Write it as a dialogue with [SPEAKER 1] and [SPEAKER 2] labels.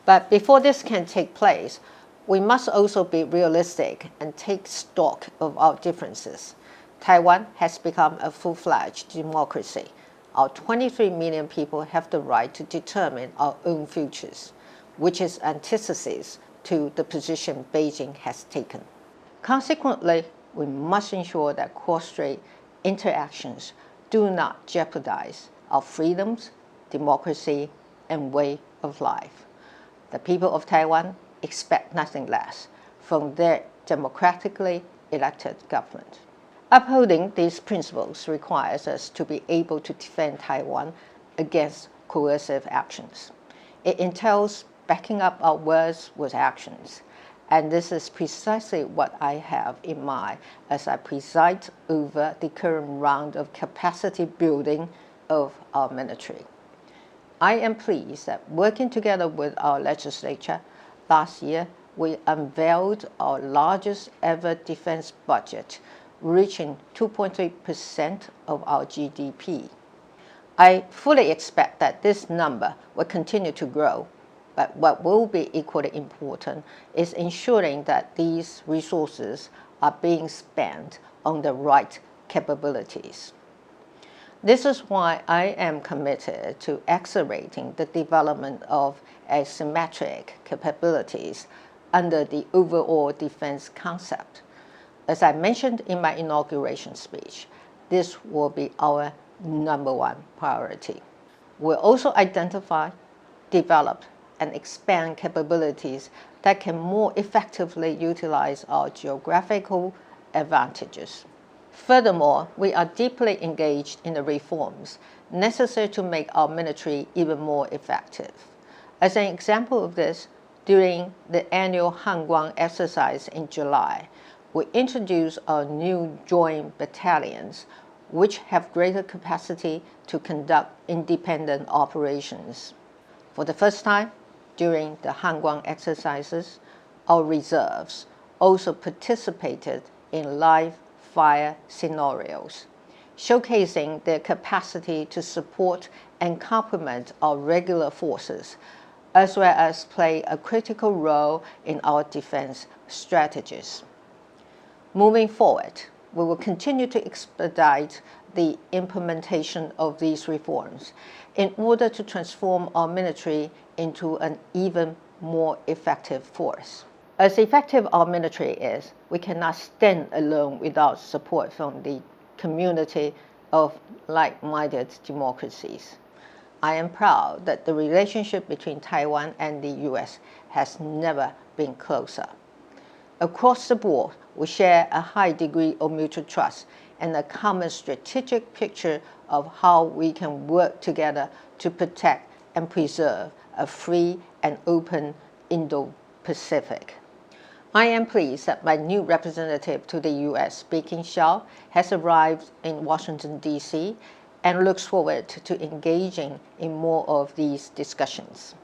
[SPEAKER 1] But before this can take place, we must also be realistic and take stock of our differences. Taiwan has become a full-fledged democracy. Our 23 million people have the right to determine our own futures, which is antithesis to the position Beijing has taken. Consequently, we must ensure that cross-strait interactions do not jeopardize our freedoms, democracy, and way of life. The people of Taiwan expect nothing less from their democratically elected government. Upholding these principles requires us to be able to defend Taiwan against coercive actions. It entails backing up our words with actions, and this is precisely what I have in mind as I preside over the current round of capacity building of our military. I am pleased that working together with our legislature, last year we unveiled our largest ever defense budget, reaching 2.3% of our GDP. I fully expect that this number will continue to grow, but what will be equally important is ensuring that these resources are being spent on the right capabilities. This is why I am committed to accelerating the development of asymmetric capabilities under the overall defense concept. As I mentioned in my inauguration speech, this will be our #1 priority. We'll also identify, develop, and expand capabilities that can more effectively utilize our geographical advantages. Furthermore, we are deeply engaged in the reforms necessary to make our military even more effective. As an example of this, during the annual Hanguang exercise in July, we introduced our new joint battalions, which have greater capacity to conduct independent operations. For the first time, during the Hanguang exercises, our reserves also participated in live fire scenarios, showcasing their capacity to support and complement our regular forces, as well as play a critical role in our defense strategies. Moving forward, we will continue to expedite the implementation of these reforms in order to transform our military into an even more effective force. As effective our military is, we cannot stand alone without support from the community of like-minded democracies. I am proud that the relationship between Taiwan and the US has never been closer. Across the board, we share a high degree of mutual trust and a common strategic picture of how we can work together to protect and preserve a free and open Indo-Pacific. I am pleased that my new representative to the US, Beijing Xiao, has arrived in Washington, D.C., and looks forward to engaging in more of these discussions.